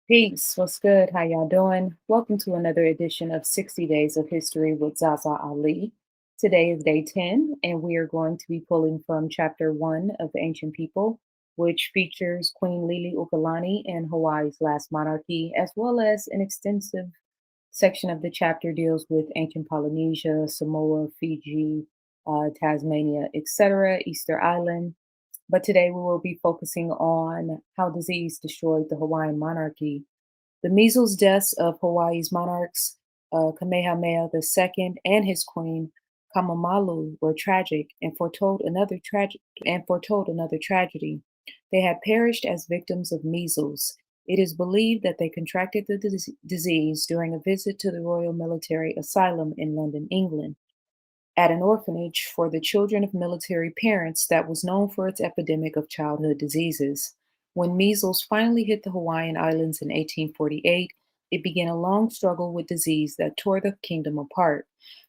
Peace. What's good? How y'all doing? Welcome to another edition of 60 Days of History with ZaZa Ali. Today is day 10, and we are going to be pulling from chapter 1 of Ancient People, which features Queen Lili Ukalani and Hawaii's last monarchy, as well as an extensive section of the chapter deals with ancient Polynesia, Samoa, Fiji, Tasmania, etc., Easter Island. But today we will be focusing on how disease destroyed the Hawaiian monarchy. The measles deaths of Hawaii's monarchs, Kamehameha II and his queen, Kamamalu, were tragic and foretold another tragedy. They had perished as victims of measles. It is believed that they contracted the disease during a visit to the Royal Military Asylum in London, England, at an orphanage for the children of military parents that was known for its epidemic of childhood diseases. When measles finally hit the Hawaiian Islands in 1848, it began a long struggle with disease that tore the kingdom apart.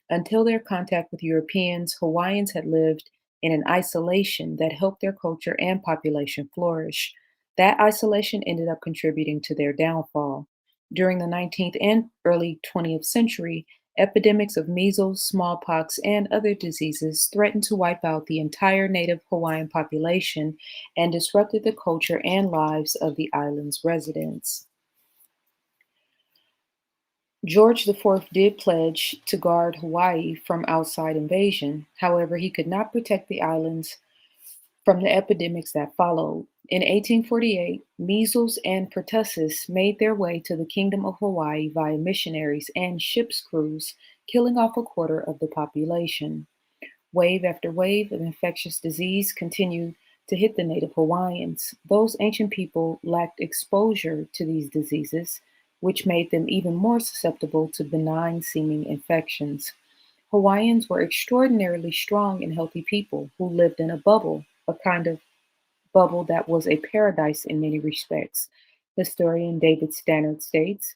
Until their contact with Europeans, Hawaiians had lived in an isolation that helped their culture and population flourish. That isolation ended up contributing to their downfall. During the 19th and early 20th century, epidemics of measles, smallpox, and other diseases threatened to wipe out the entire native Hawaiian population and disrupted the culture and lives of the island's residents. George IV did pledge to guard Hawaii from outside invasion. However, he could not protect the islands from the epidemics that followed. In 1848, measles and pertussis made their way to the Kingdom of Hawaii via missionaries and ship's crews, killing off a quarter of the population. Wave after wave of infectious disease continued to hit the native Hawaiians. Those ancient people lacked exposure to these diseases, which made them even more susceptible to benign seeming infections. Hawaiians were extraordinarily strong and healthy people who lived in a bubble, a kind of bubble that was a paradise in many respects, historian David Stannard states.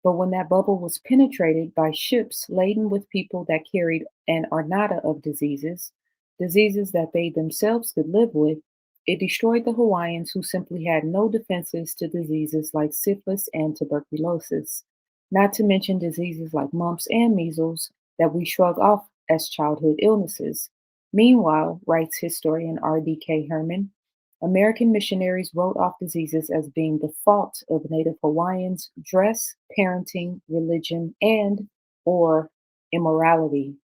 But when that bubble was penetrated by ships laden with people that carried an armada of diseases, diseases that they themselves could live with, it destroyed the Hawaiians who simply had no defenses to diseases like syphilis and tuberculosis, not to mention diseases like mumps and measles that we shrug off as childhood illnesses. Meanwhile, writes historian R.D.K. Herman, American missionaries wrote off diseases as being the fault of Native Hawaiians' dress, parenting, religion, and or immorality.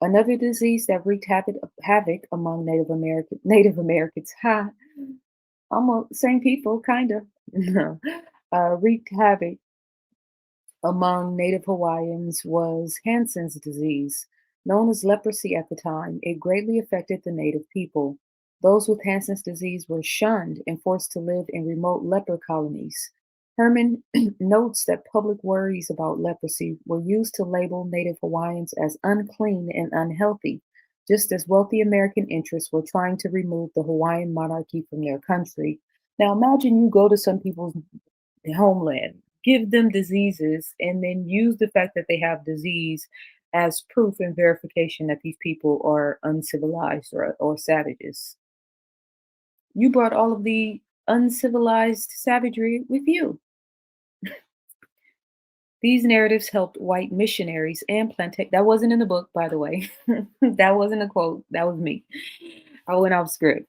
Another disease that wreaked havoc among Native Americans, almost same people, kind of, wreaked havoc among Native Hawaiians was Hansen's disease. Known as leprosy at the time, it greatly affected the native people. Those with Hansen's disease were shunned and forced to live in remote leper colonies. Herman notes that public worries about leprosy were used to label Native Hawaiians as unclean and unhealthy, just as wealthy American interests were trying to remove the Hawaiian monarchy from their country. Now imagine you go to some people's homeland, give them diseases, and then use the fact that they have disease as proof and verification that these people are uncivilized or savages. You brought all of the uncivilized savagery with you. These narratives helped white missionaries and plantation. That wasn't in the book, by the way. That wasn't a quote. That was me. I went off script.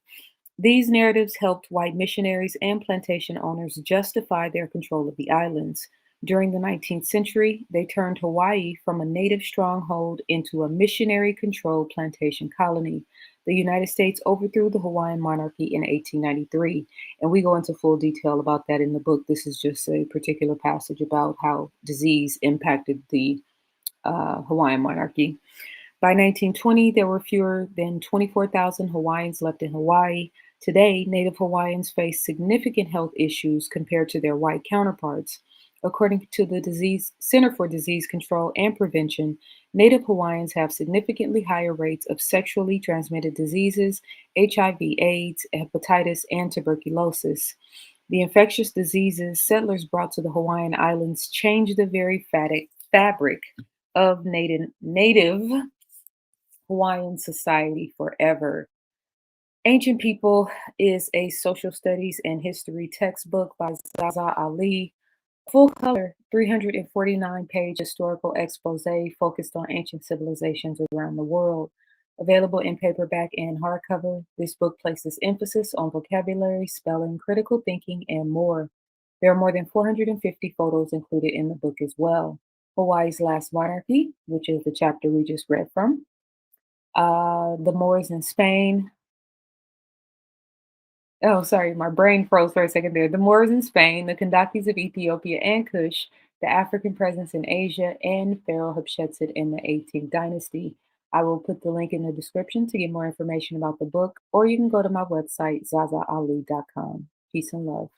These narratives helped white missionaries and plantation owners justify their control of the islands. During the 19th century, they turned Hawaii from a native stronghold into a missionary controlled plantation colony. The United States overthrew the Hawaiian monarchy in 1893, and we go into full detail about that in the book. This is just a particular passage about how disease impacted the Hawaiian monarchy. By 1920, there were fewer than 24,000 Hawaiians left in Hawaii. Today, Native Hawaiians face significant health issues compared to their white counterparts. According to the Center for Disease Control and Prevention, Native Hawaiians have significantly higher rates of sexually transmitted diseases, HIV/AIDS, hepatitis, and tuberculosis. The infectious diseases settlers brought to the Hawaiian Islands changed the very fabric of native Hawaiian society forever. Ancient People is a social studies and history textbook by ZaZa Ali. Full color, 349-page historical expose focused on ancient civilizations around the world. Available in paperback and hardcover, this book places emphasis on vocabulary, spelling, critical thinking, and more. There are more than 450 photos included in the book as well. Hawaii's Last Monarchy, which is the chapter we just read from. The Moors in Spain, Oh, sorry, my brain froze for a second there. The Moors in Spain, the Kandakis of Ethiopia and Kush, the African presence in Asia, and Pharaoh Hatshepsut in the 18th dynasty. I will put the link in the description to get more information about the book, or you can go to my website, zazaali.com. Peace and love.